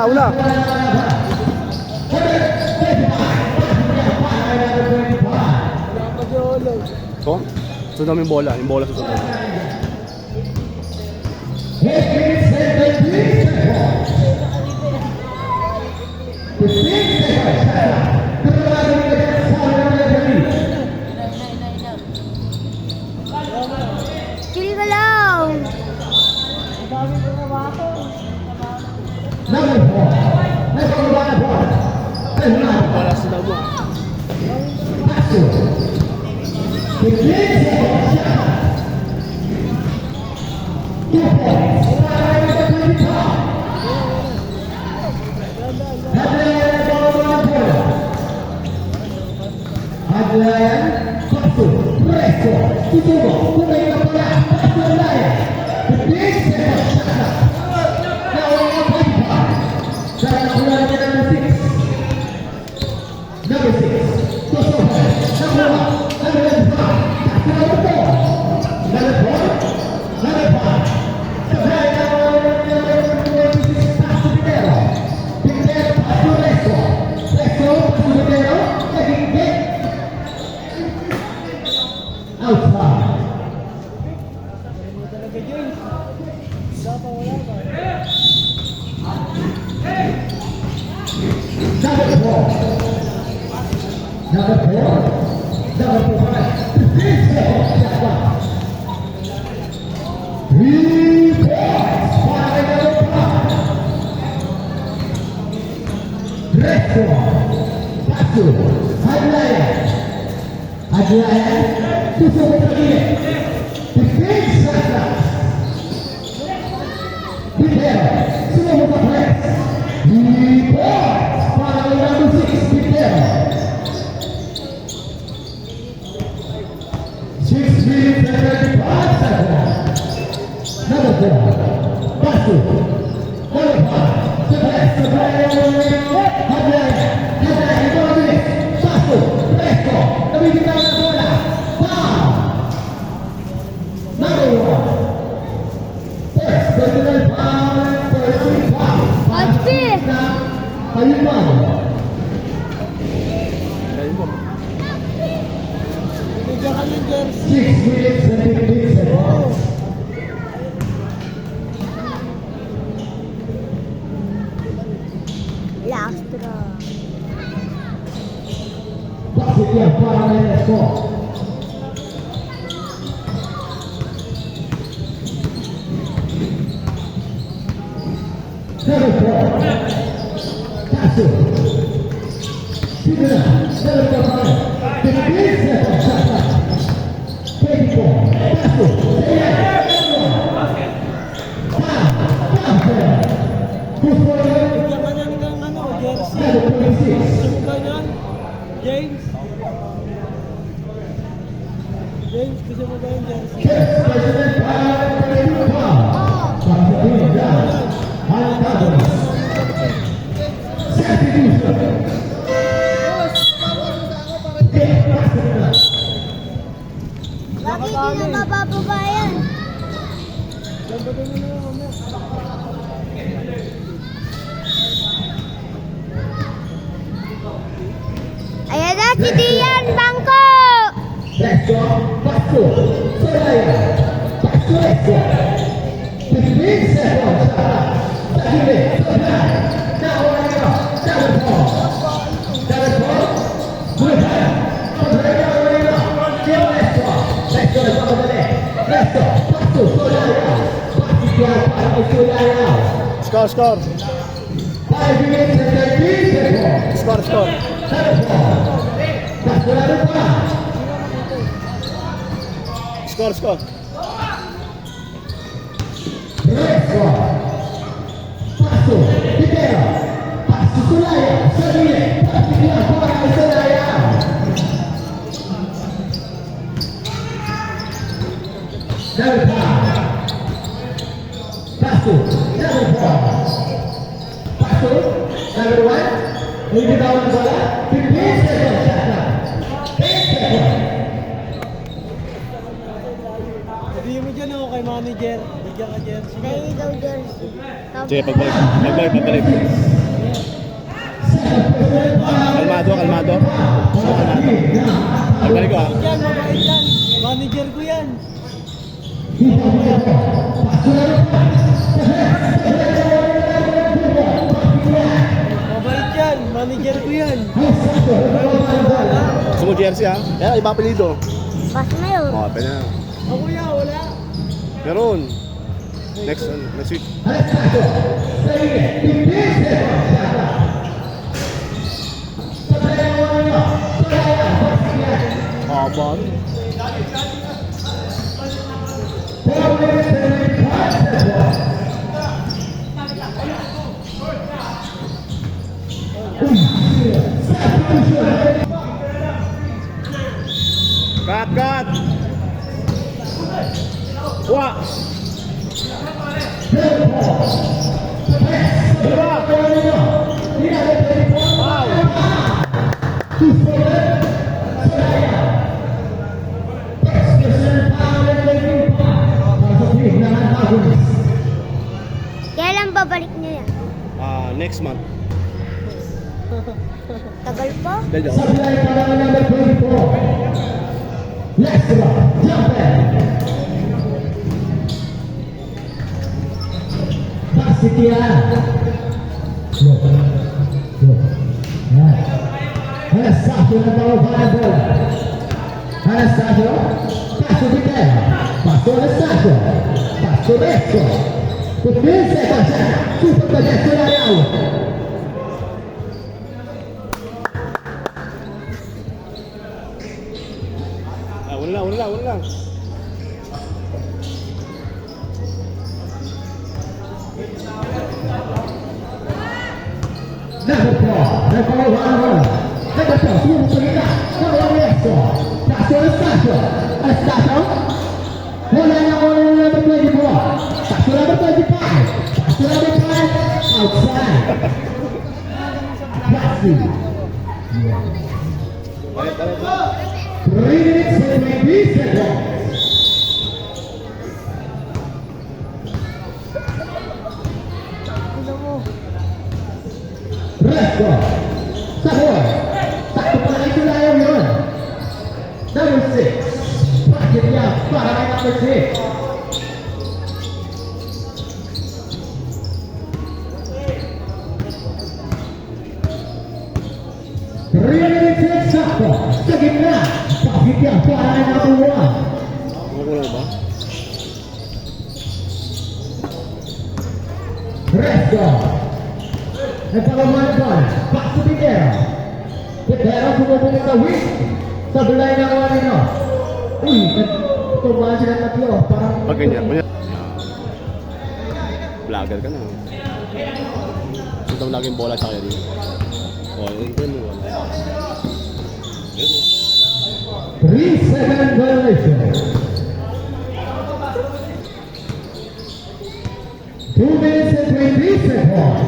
Una. So, sunod namin yung bola susunod. Chill ka lang. Bola sa damo. Bakit hindi na mabababa yan? Ayan na si Dian, bangko! Resto, passo, Soraya, passo resto. 15 seconds. Tagile, Soraya. Now on go. Double ball. Double ball. Good hand. Soraya, Dio resto. Resto, resto, passo, Soraya. Passo, Soraya. Score, score. 5 minutes and 13 seconds. Score, score. Double ball. Passo la rupa. Score, score. Resto, passo, Pitero, passo Soraya, Sabine, partita ancora di Soraya. Double ball, passo, double ball, passo, double one, ini daun bola, 15 seconds, 10 seconds. Sabihin mo dyan ako kay manager. Bigyan ka jersey. Dahil daw jersey. Sige, pagbalik. Pagbalik. Kalmado, kalmado. Pagbalik ko ah. Yan, mabait yan. Manager ko yan. Mabait yan. Manager ko yan. Gusto mo jersey ha? Kaya iba apelido. Basta na yun. Oh, pwede na. Ako yan, wala. Meron. Next week. Aban. Cut. Wah. Kailan babalik niyo yan? Next month. Tagal pa? Medyo. Next one, jump in. Setia. Anastácio na bola, vai a bola. Anastácio, passo de terra. Passou Anastácio. Passou Neto. O 15 seconds. Super projeto Ariel. Una lang. Levou a bola. Negação, sua oportunidade. Não é o Neto. Passou Anastácio. Anastácio. Olha depois de bola. Passou lá depois de pai. Passou lá depois. Outside. Passe. 3 minutes and 20 seconds. Resto. Sahur. Satu pala itu lah yang yun. Number 6. Akhirnya para number 6. Sakto, sa gitna. Pakitya, para number 1. Kulang ba? Resto. Nagpapamanapan, paso Pitero. Pitero sumubungin sa wing. Sa belay ng Wanino. Uy, tumaan sila tatlo. Parang... Pag ganyan. Vlogger ka na. Sunta mo laging bola sa kanya dito. Yun ko mo. 3-second violation. 2 minutes and 20 seconds.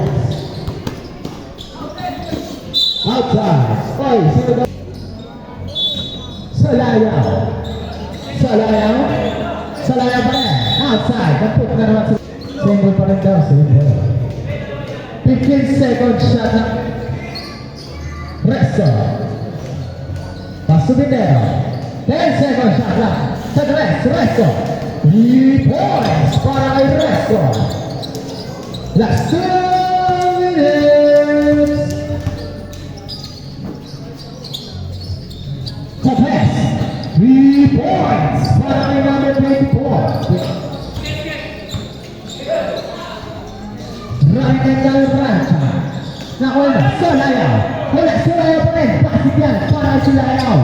Outside. Oy, sino ba? Salayaw. Salayaw pa rin. Outside. Naput na naman sa... Single pa rin daw. Single. 15 seconds shot na. Resto. Paso Pitero. 10 seconds shot clock. Sa Resto. 3 points para kay Resto. Last 2 minutes. Sa 3 points para kay number 24. Running ng rancha. Nakuha na, Solayaw. Wala, Solayaw pa rin. Bakit yan? Para Solayaw.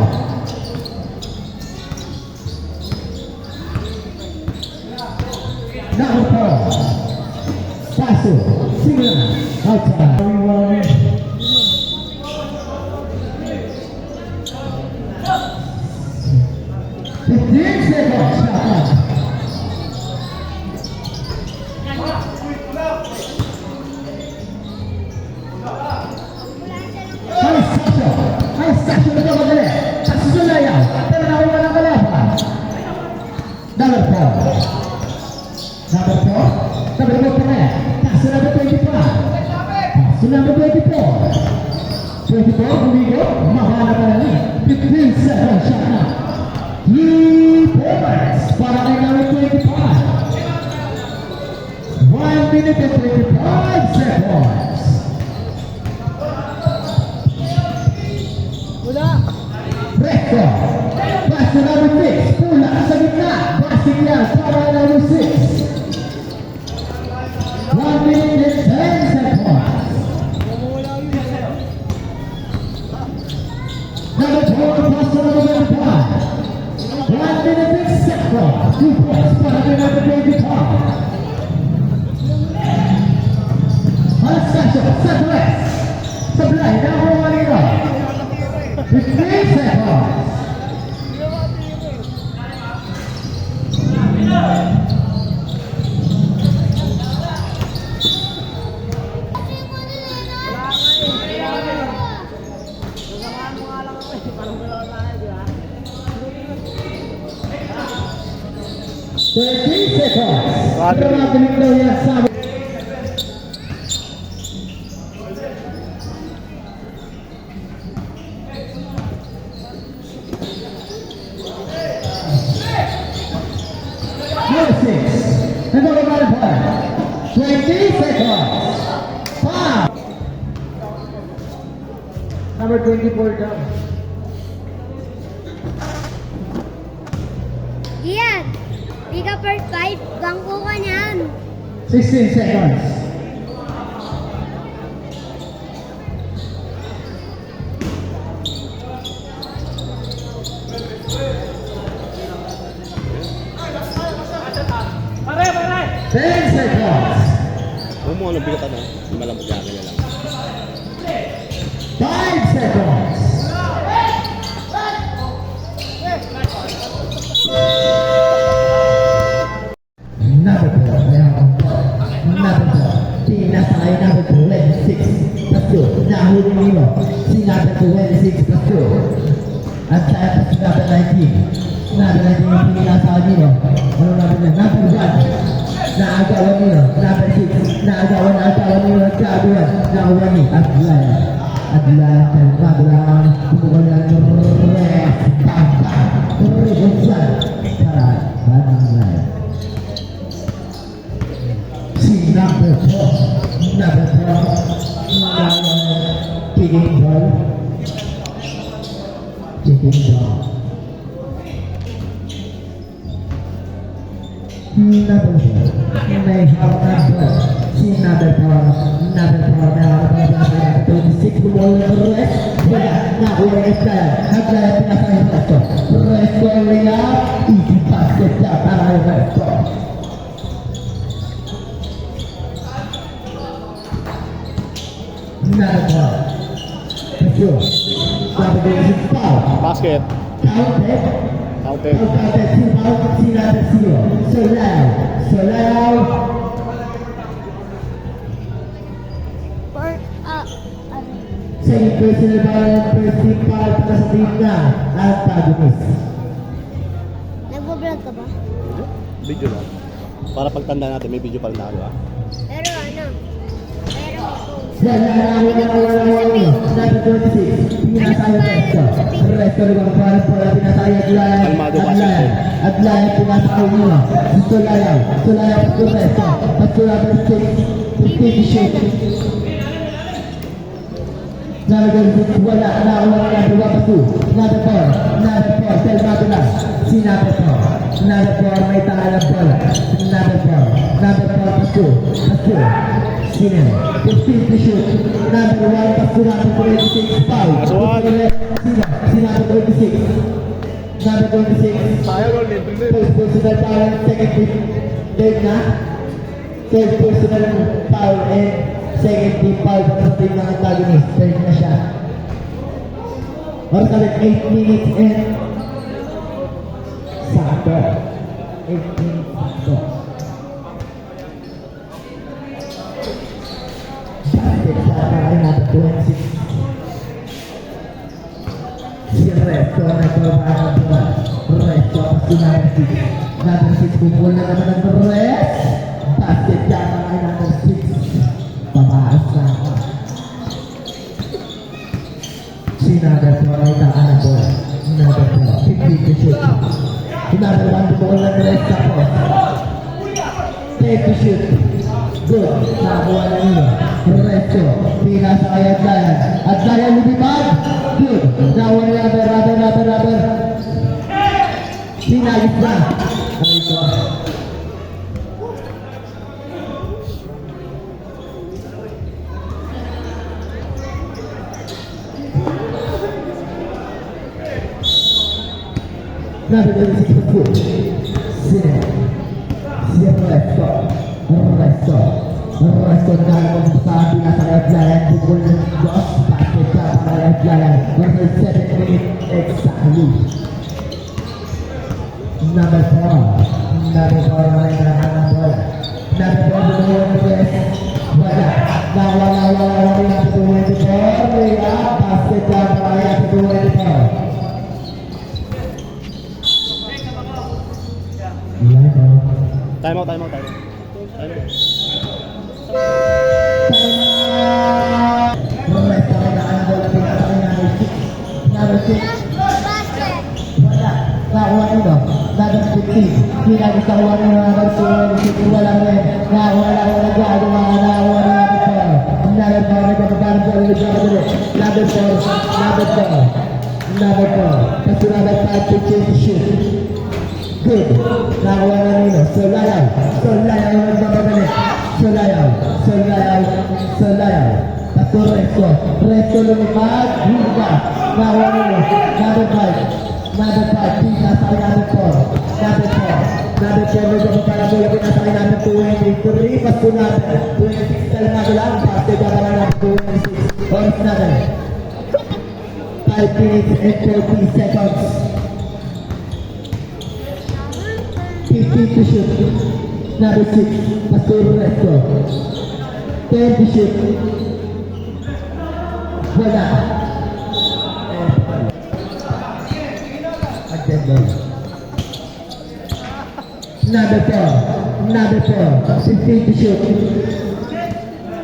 Number 4. Paso. Single. Outside. 15 seconds. Shot clock. Ay, Sasha na madali. Sa Sulayaw. Pero nakuha ng kalaban. Number 4. Number 4. Number 4 pa rin. Kaso number 25. Kaso number 24. 24, bumigo. Mahala pa rin. 15 seconds shot na. 3 points para kay number 25. 1 minute and 25 seconds. Wala. Recto. Paso number 6. Pula sa gitna. Basig yan para number 6. 1 minute and 10 seconds. Wala yun. Number 4. Paso number 25. 1 minute and 6 seconds. 2 points para kay number 25. Alastasio. Sa Tres. Sa Blay. Nakuha nila. 15 seconds. Sasamahan mo nga lang ako eh. Parang wala tayo, di ba? 13 seconds. Grabe. Pero mabilis daw yan sa amin. Number 6. And what about it? 20 seconds. 5. Number 24 down. Iyan. Di ka first 5. Bangko ka niyan. 16 seconds. Pare, pare! 10 seconds. Huwag mo ano bigatan na. Hindi malambot yan. Kaya lang. 5 seconds. Number 4. Number 4. Pinasakay number 26. Pasto. Nahuli nilo. Si number 26. Pasto. At tayo pa si number 19. Number 19 yung pinasakay nilo. Ano number 1? Number 1. Naagawan nilo. Number 6. Naagawan nilo. Kaguan. Naagawan ni Adlan. Adlan. Adlan. Kumukuha ng rest. Bang, bang. Revolution. Para. Adlan. Si number 4. Number 4. Kicking ball. Kicking ball. Number 4. May hawak ng ball. Si number 4. Number 4 na hawak ng ball. 26 ball na rest. Wala na rest na. Hagla yung pinasay resto. Resto area. Easy basket na para yung resto. Number 4. Paso. Number 26 foul. Basket. Counted. Counted. Counted 2 foul. Si number 0. Solayaw. For, Second personal foul. First team foul para sa team na antagonist. nagbablog ka ba? Video lang. Para pagtanda natin, may video pa rin tayo. Pero ano? Pero Number 26. Pinasayo Resto. Resto rin para pinasayo Adlayan. Kalmado ba, Adlayan. Adlayan pinasayo nyo. Sulayaw. Sulayaw at Resto. At number 6. 50 shoot. Number 6. Wala. Wala. Number 2. Number 4. Number 4. Tell Madula. Si number 4. Number 4. May tahalang bola. Number 4. Number 4. Pasu. Pasu. Sino? 15 to shoot. Number 1. Pasu. Number 26. Foul. Aswan. Sino? Si number 26. Number 26. Tayo roll, libre. First personal foul and second team. Dave na. Third personal foul and second team foul sa team ng antagonist. Third na siya. Oras ulit 8 minutes and sakto. 8 minutes sakto. Basket sa kakain natin 26. Si Resto nagbabahan ng bola. Resto ang sinarasig. Number 6 bumula na naman ng Rest. Basket sa kakain natin 6. Pamaas na ako. Si number 4 ay taan ng bola. Number 4, 50 to shoot. Si number 1 bumula ng Rest sa post. 10 to shoot. Good. Nakakuha na nila. Resto. Pinasa kay Adlayan. Adlayan lumipad. Good. Nakuha na rubber. Sinagis na. Ano ito? Number 26 foot. Sino? Si Resto. Resto na kung sa pinasa kay Adlayan. Bukol ng Diyos. Basket ka para kay Adlayan. Number 7 minutes exactly. Number 4. Number 4 na rin ng bola. Number 4 bumula ng West. Wala. Wala rin ang 24. Basket ka para kay 24. Time out. Number 6. Basket. Wala. Nakuha nito. Number 15. Pinag-isawa nyo na number 2. Wala rin. Nakuha nagagawa. Nakuha na number 4. Number 4. Kasi number 5 to change the shoot. Good. Nakuha na nila. Sulayaw ang babagalit. Sulayaw. Tato Resto lumipad. Hinga. Nakuha nila. Number 5. Pinasakay number 4. Number 4. Medyo para bola pinasakay number 23. Pasto number 26. Kalmado lang. Pasto babagalit number 26. Oras natin. 5 minutes and 30 seconds. 15 to shoot. Number 6. Pasto Resto. 10 to shoot. Wala. Number 4. 15 to shoot.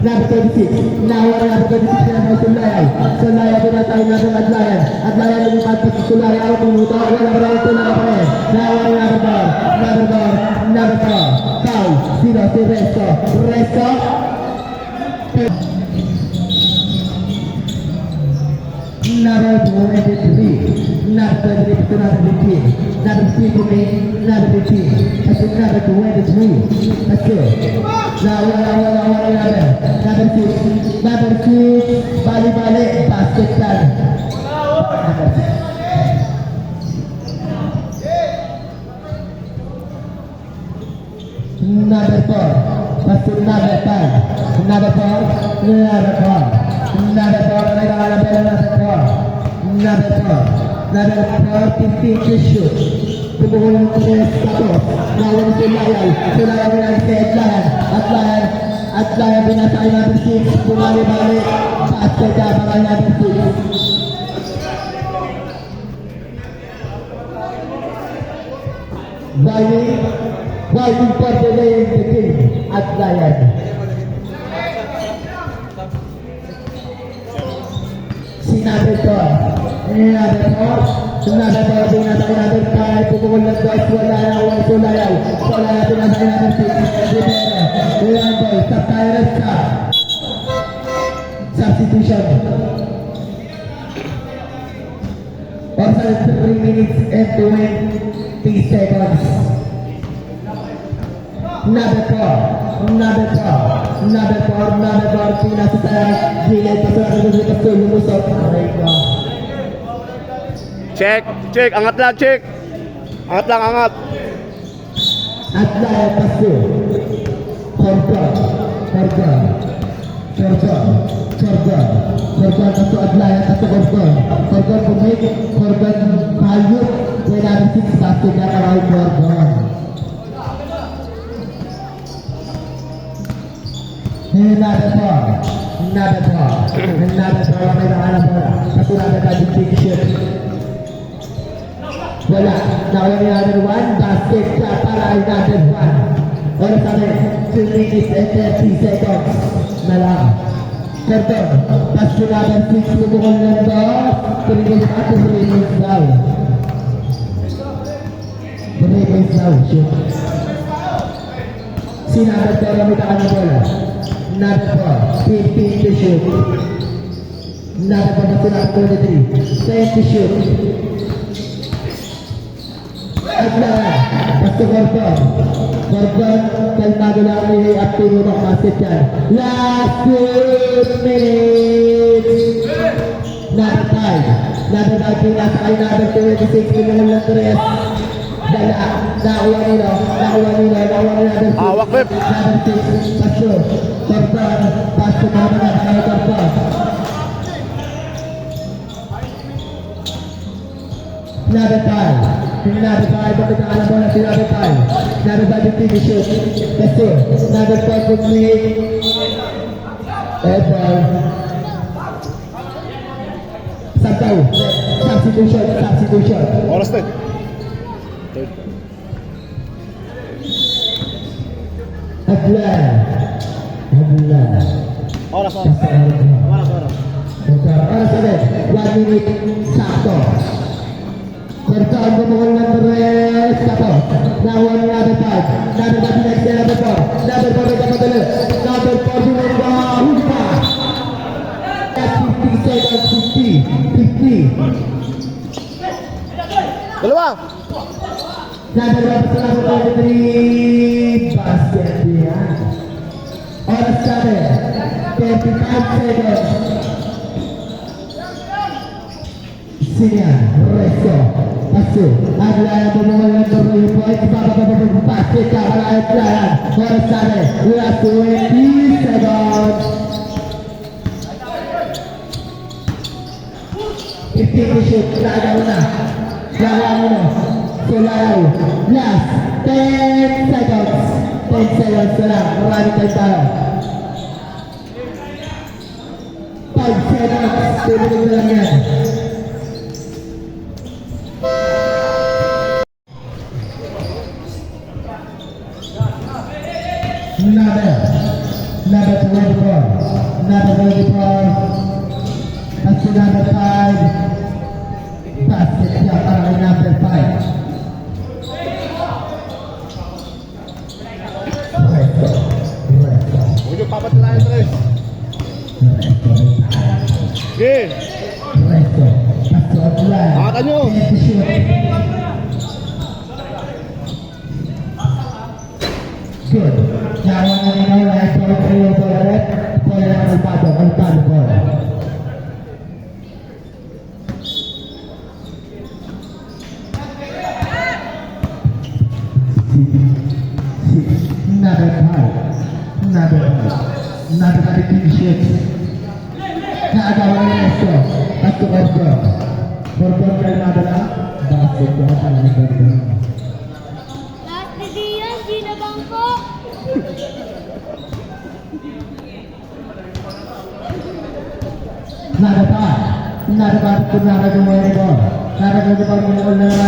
Number 26. Nakuha na number 26 na ng Sulayaw pinatay na ng Adlayan. Adlayan lumipad pa si Sulayaw. Tumuto. Walang rento na kapalit. Nakuha na number 4. Foul. Sino? Si Resto. Number 23. Number 23 to number 15. Number 15 to me. Number 15. That's number 23. That's good. Number 6. Bali. Basket time. Number 4. That's number 5. Number 4. Number 4, may nakalabela number 4. Number 4, 15 to shoot. Bumukul ng 3 tapos. Nawan si Sulayaw na si Adlayan pinasay number 6. Bumali. Basket ka para number 6. Waiting for the lay in the team. Adlayan. Si number 4. Another four. Another four. Pinasa another five. Pupukol ng boys. Wala na. Wala sulayaw. Sulayaw. Pinasa another six. Rivera. Ilan boys. Stop tayo. Rest stop. Substitution. Also 3 minutes and 20 seconds. Another four. Another four. Another four. Another four. Pinasa tayo. Gilid. Pasul. Lumusot. Aray ko. Check, check, angat lang, check. Angat lang, angat. At dahil paso, korban paso at dahil paso korban bumig, korban hayop, kaya natin 6 paso na kawal korban. Another ball, may nakalang bola, katulad na big shot. Wala, now another one, basket ka para another one. Oras namin, 2 minutes and 30 seconds na lang. Karton, pass to number 6, pupukol ng boss. Turigos at turigos daw. Turigos daw, shoot. Si number 4, may kakanang bola. Number 4, 15 to shoot. Number 4, number 23, 10 to shoot. At basta korban, kalmado lang ni Arturo ng basket yan. Last 2 minutes. Number 5, pinasa kay number 26, pinangal ng 3. Nakuha nila, number 6. Hawak, Beb. Number 6, paso, korban, paso na kay korban. Number 5, bakit ang alam mo na si number 5? Number 5 yung TV shoot. Kasi, number 5 would make ever. Sabaw, substitution. Oras na. Aglan. Oras. Oras ulit. 1 minute, sakto. Korban bumukol ng res, tapos nakuha ng number 5, number 5 next day, number 4, number 4 may kapadali, number 4 bumukol huli pa. 50 seconds, 50. Dalawa. Number 1 sa number 43, basket yan. Oras sabi, 35 seconds. Sinian, resto. Paso, Aglayan bumukol ng tuloy point, basket ka, Aglayan. Oras sabi, last 20 seconds. 15 to shoot, lagaw na. Sulayaw, last 10 seconds. 10 seconds na lang, maraming tayo. 5 seconds, tulog na lang yan. Number 24. That's number 5. Basket siya para kay number 5. Huwag yung papatulayan, Tres. Sige. Angatan nyo. Good. Now, right for it. Another 15 shifts. Naagawa ni Nesto. At to Orgon. Orgon kayo nadala. Basket ko ka pala ng Orgon. Last video, Gina Bangko. Nadapat ko nakagawa ni Bon. Nakagawa ko na wala.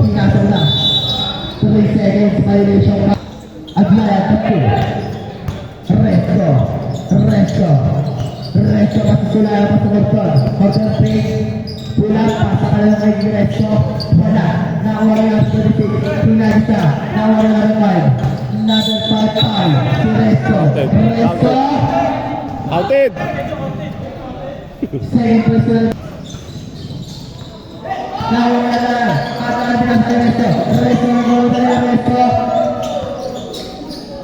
Pinasa na. 3 seconds violation. Adlaya Tuku. Resto Masulaya Masulaya Hotel Page. Pulang pasangan lagi Resto. Wala. Nawala yang sedikit. Pinagisa. Nawala yang ramai. Another 5-5. Si Resto. Outed! Second person. Nawala na. Pasangan pinagisa Resto.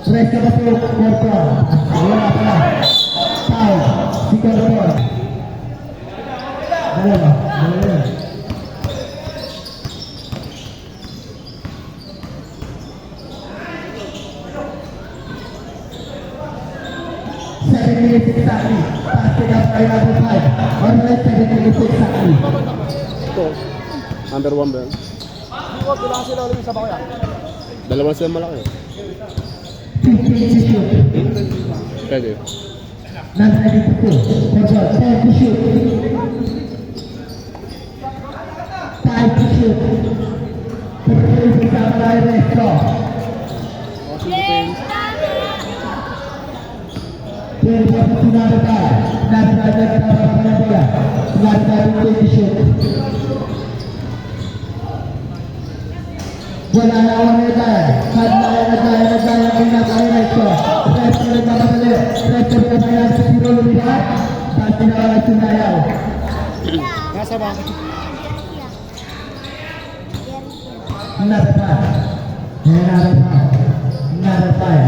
Resto masuk. Morton. Wala pala. Foul. Si Morton. Dalawa. Dalawa. 7 minutes exactly. Passing up by number 5. Alright, 7 minutes exactly. Ito. Number 1 ba yan? Kailangan sila ulit sa bakuya. Dalawa sila malaki. 15 to shoot. Pwede. Not ready to shoot. Control. 10 to shoot. 5 to shoot. 3 to Samurai Resto. Then what is another guy? Another guy that's another bola. Another guy will take the shoot. Wala na ako na tayo. Nagaya pinakaya na ito. Resto na nagmamadali. Resto na nagaya sa siro lumihan. Tapos pinakala sinayaw. Nasa ba? Another five. Another five.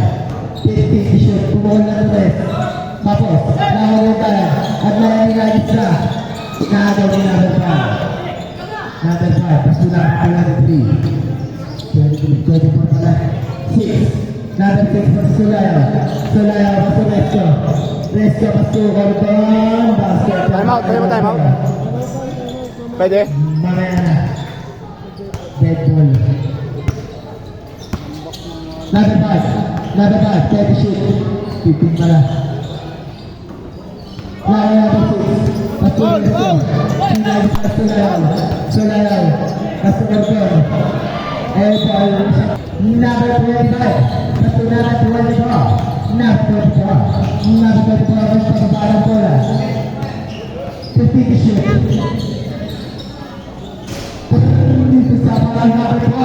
50 to shoot. Kumuha na ng rest. Tapos, nakawin tayo. At nangyayin na. Nakagaw ni number five. Number five. Tapos another 3. 24 pala. 6. Number 6 masuk Sulayaw. Sulayaw masuk Resto. Resto masuk Gordon. Basket. Time out. Time out. Pwede? Mamaya na. Dead ball. Number 5. Try to shoot. 15 pala. Number 6. Masuk Resto. Sulayaw. Masuk Gordon. Number 25. Masuk number 24. Number 24 sa parang bola. 50 to shoot. Dito sa parang number 4.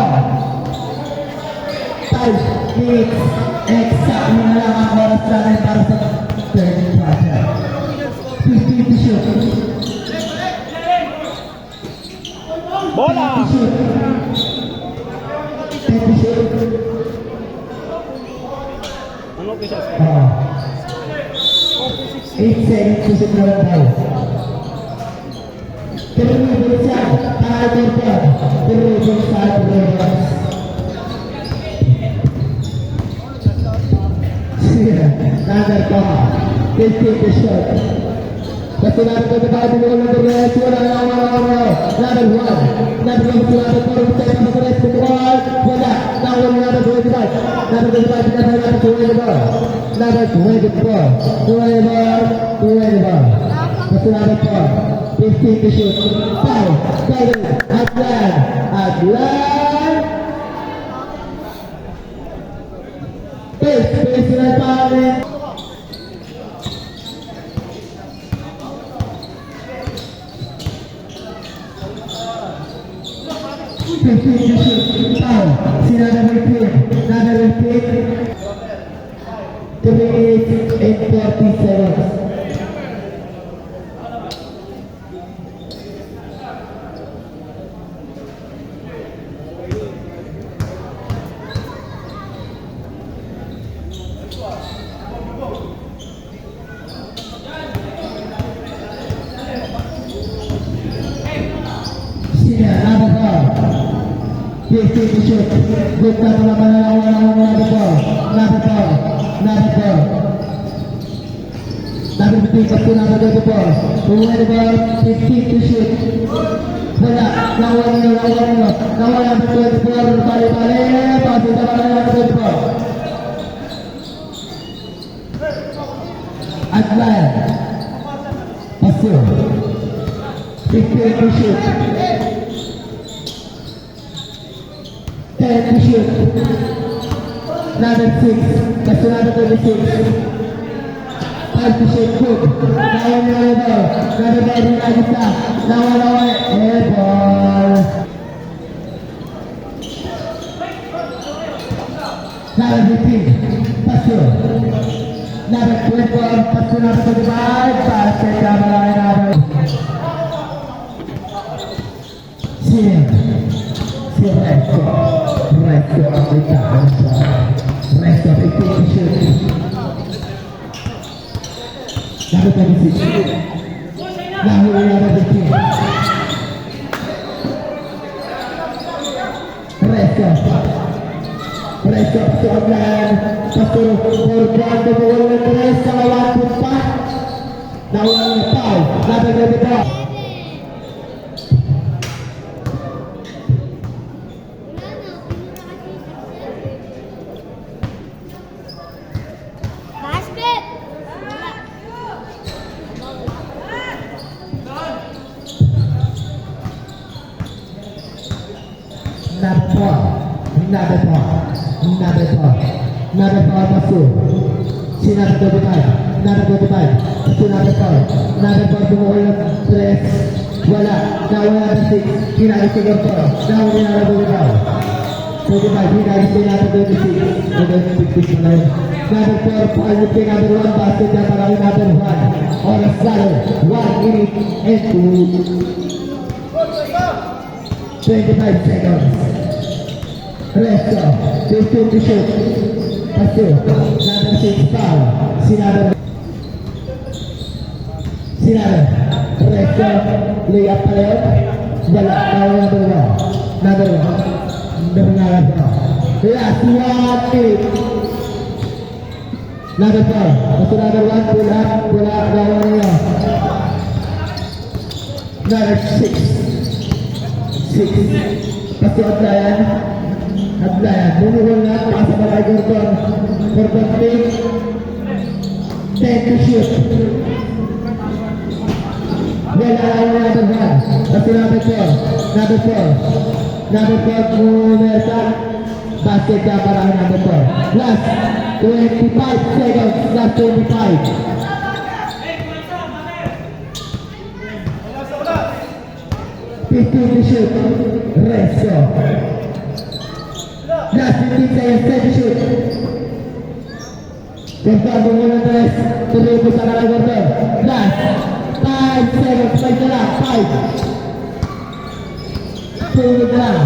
5 minutes. Exact na lang ang oras namin para sa third quarter. 50 to shoot. Bola! 50 to shoot. 10 to shoot. Ano kisa? 8 seconds to shoot na lang tayo. Terus siya, tayo dito. Terus tayo dito. Number 4. 50 to shoot. Kasi natin ito tayo dito ng Torres. Wala. Number 1. Number 1 sila ito. Pero tayo sa Torres. Wala. Number 25. Number 25. Number 24. Kasi number 4. 50 to shoot. 5 seconds. Adlan. Space na tayo. 15 to shoot. Foul. Sila number 3. Number 3. 38 and 40 seconds. Sila number 4. 50 to shoot. Good na naman ang number 4. Number 15 kasi number 24. Whoever 15 to shoot. Wala. Nakuha niyo. Nakuha number 24. Bali. Pasok na pala number 24. Adlan. Pasok. 15 to shoot. 10 to shoot. number 6, paso number 26. 5 to shoot, good. Now number 9, Rinagisa. Now, air ball. Number 15, paso. Number 21, paso number 25. Basket number 9. Si Resto ang itahan sa Resto ang itahan shoot. Number 26. Nahuli number 15. Resto sa online. Pastor Orlando Mawala ng Resto na 1 pa. Nawala ng foul. Number 24. Basket! Number 4 pasu. Si number 25. Number 25. Si number 4. Number 4 bumuhol ng 3. Wala. Nawala ng 6. Hinayos si number 4. Nawala na number 25. 25. Hinayos si number 26. Number 26 na yun. Number 4. Paano si number 1. Basket na para kay number 1. Oras lalo. 1 minute and 25 seconds. Resto, 15 to shoot. Paso, number 6 foul. Sinara. Resto, layup pa rin. Wala, foul number 1. Number 1. Last 1 minute. Number 4. Paso number 1, pull up, gawa niyo. Number 6. Paso at layan. Bumuhol na, pasa pa kay Gordon. Gordon pick. 10 to shoot. Wala number 1. Paso number 4. Number 4, Mumerta. Basket na para kay number 4. Last 25 seconds. Last 25. To shoot. Resto. Last 15 seconds. 10 to shoot. Gordon, bumuhol ng 3. Tuloy po sa kanal Gordon. Last 5 seconds. 5 na lang. 5. Tuloy na lang.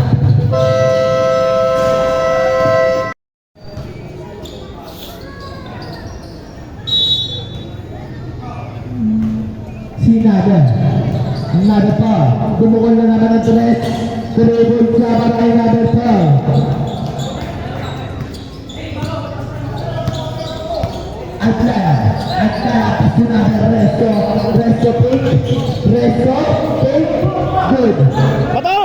Number 4. Bumukol na naman ng 3. Dribble siya para kay number 4. At kaya, kasi number Resto pick. Good. Bato!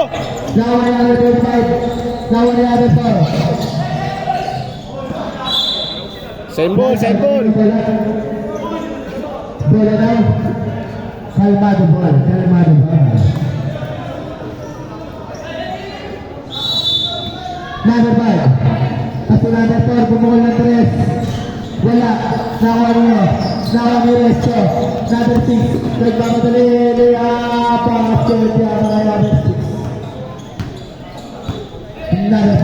Now number 25. Now number 4. Same ball. Bola daw. Kalmado ball. Number 5. Paso number 4, bumukol ng 3. Wala. Nakuha ni Resto. Number 6. Nagmamadali. Basket niya mga number 6. Number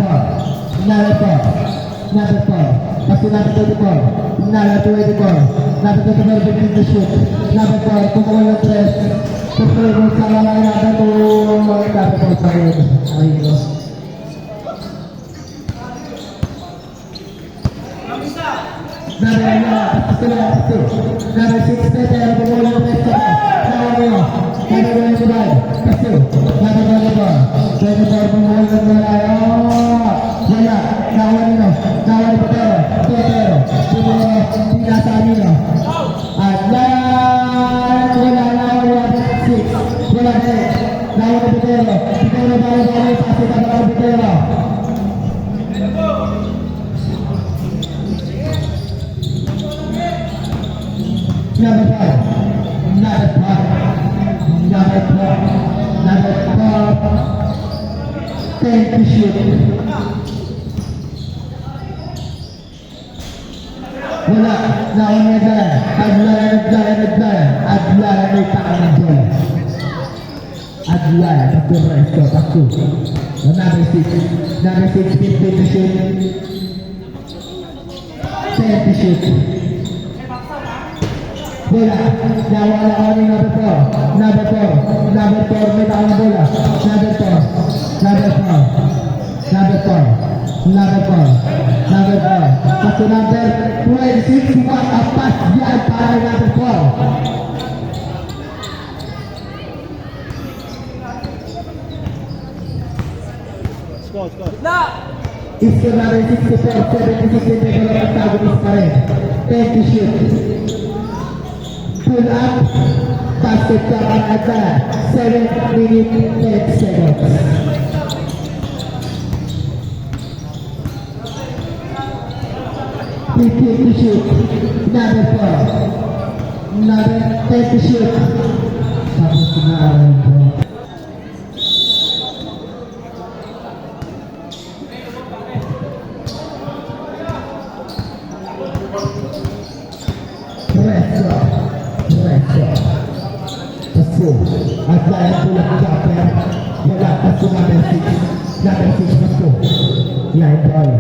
4. Paso number 24. Number 24. Number 24, begin to shoot. Number 4, bumukol ng 3. Tutuloy mo sa mga number 2. Number 4 pa rin. Ayun. Number 6, Peter, bumukol ng 3. Number 25, Paso. Number 24, bumukol ng 3. Wala. Nakuha ni Petero. Pinasa nino. At wala nakuha ni number 6. Wala na eh. Nakuha ni Petero. Balik. Paso ka na Petero. Number 10 to shoot. Wala. Naon na dyan. Adlan may tangan dyan. Adlan. Paku resto. Paku. Number 6. Number 6. 15 to shoot. 10 to shoot. Bola. Nawala on yung number 4. Number 4. Number 4. May tangan bola. Number 4. Number 4. Number 4. Number 4. Number 4. Pasu number 26. Buat apas yan para number 4. Score, score. Isu number 64. 76 yung regular antagonist pa rin. 10 to shoot. Pull up. Basket ka ang ata. 7 minutes 10 seconds. To shoot. Number 4. Number 10 to shoot. Tapos sinaaran ko. Resto. Pasu. At kaya tulak Japer. Wala pasu number 6. Number 6 pasu. Line ball.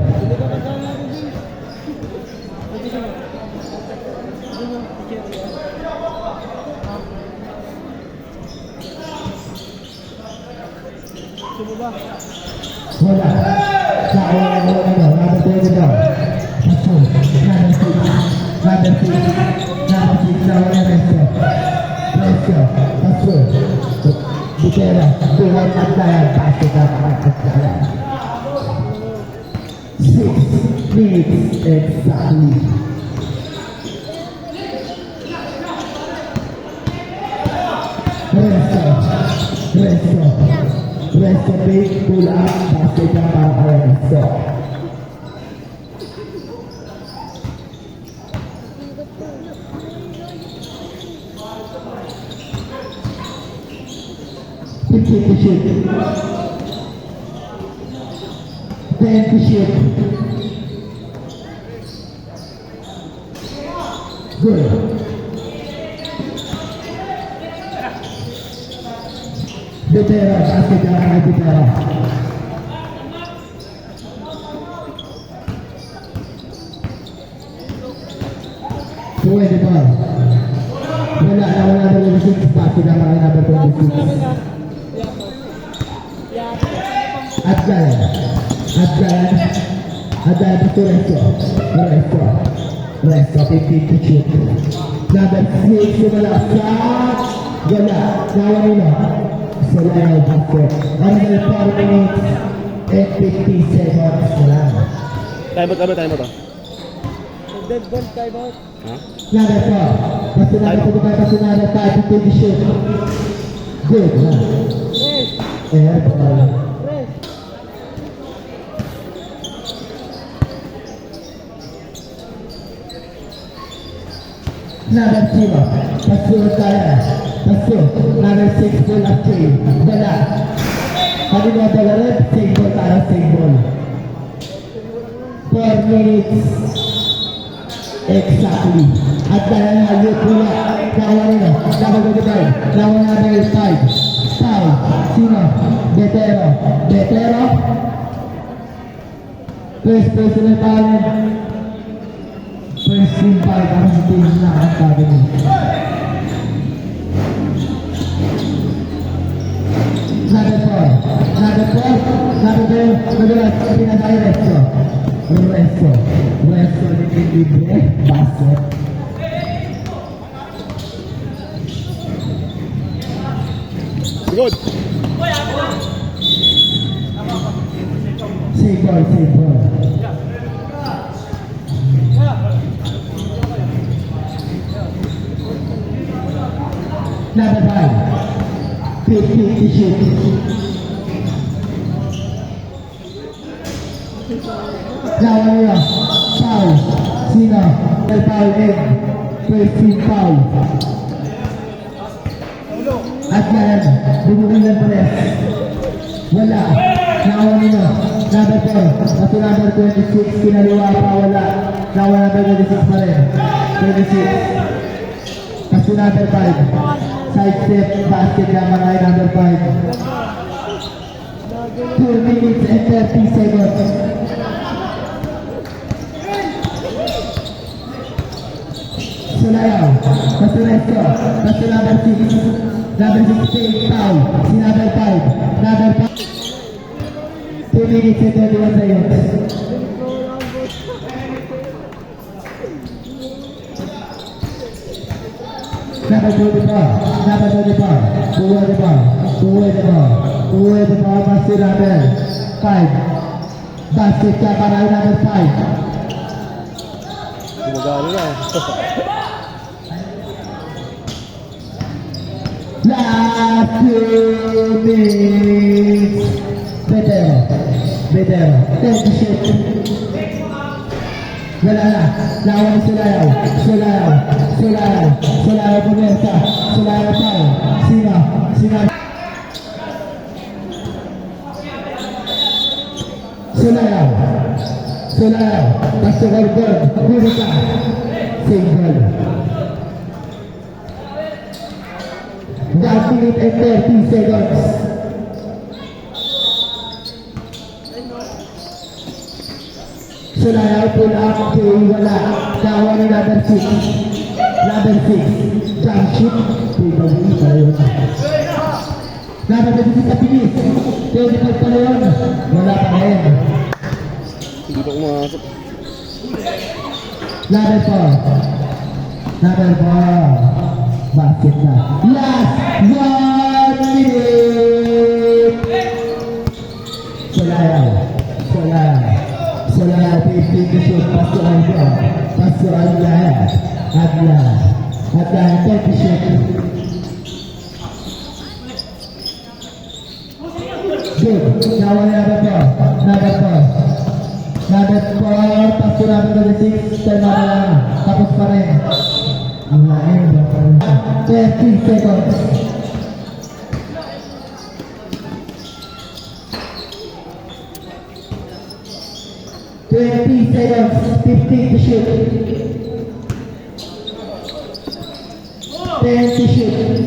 Wala. Wala. Number 20 daw. Pasu. Number 6. Number 6. Number 6 daw na resto. Resto. Pasu. Butera. Tuhan at kaya. Pasu ka at kaya. 6 minutes exactly. Resto big pull up basket ka para resto. Fifteen to shoot. 10 to shoot. Good. Butera, basket ka para Butera. Pwede ba? Wala na 26 basket ka para number 26. Adlan to resto 15 to shoot. Number 6 sumalaksak. Wala, nawan nila. Sila na basket. Another 4 minutes and 50 seconds na lang. Time out. Dead ball, time out. Ha? Number 4. Pasunada 5 to shoot. Good, ha? Rest, Air ball. rest. Number 0. Pasu. Number 6 ball at 3. Wala. Ano na ball rin? Same ball tayo, same ball. 4 minutes. Exactly. At dahil na halip pula. Nawa nila. Nawa number 5. Sino? Betero. First person na tayo. First team 5 para sa team na ang sabi niya. Number 4. Madalas pinatay resto. Resto libre. Basket. Good. Save ball. Number 5. 50 to shoot. Nawa nila. Foul. Sino? May foul in. First team foul. At yan, bumuhin ng press. Wala. Nawa nila. Number 4. At number 26, kinaliwa pa wala. Now number 26 pa rin. 26. Pass to number 5. Side step, basket naman ay number 5. 2 minutes and 30 seconds. Sulayaw, pass to Resto, pass to number 6. Number 16, foul. Si number 5. Number 5. 2 minutes and 31 seconds. Number 24, number 24, forward the ball, forward the ball, forward the ball, pass to number 5. Basket ka para ay number 5. Gumagano na. Last 2 minutes. Betero, Betero, take the shot. Wala na, lawan ni Sulayaw, Sulayaw, Sulayaw, Sulayaw pumersa, Sulayaw foul. Sino? Sulayaw, Sulayaw, pass to Gordon, pumersa, single. 1 minute and 30 seconds. Sulayaw pull up, okay, wala. Kawa ni number 6. Number 6. Jump shoot. Pagpagin pa yun. Number 26 sa pinis. 25 pa yun. Wala pa rin. Hindi pa kumasok. Number 4. Number 4. Basket na. Last 1 minute. Sulayaw. Sulayaw. Sulayaw, 15 to shoot. Pass to Alga. Pass to Alga. Agla. Agla, 10 to shoot. Good. Now number 4. Number 4. Number 4. Pass to number 26. Time na lang. Tapos pa rin. Ang lain. 30 seconds. Seconds, 15 to shoot. 10 to shoot.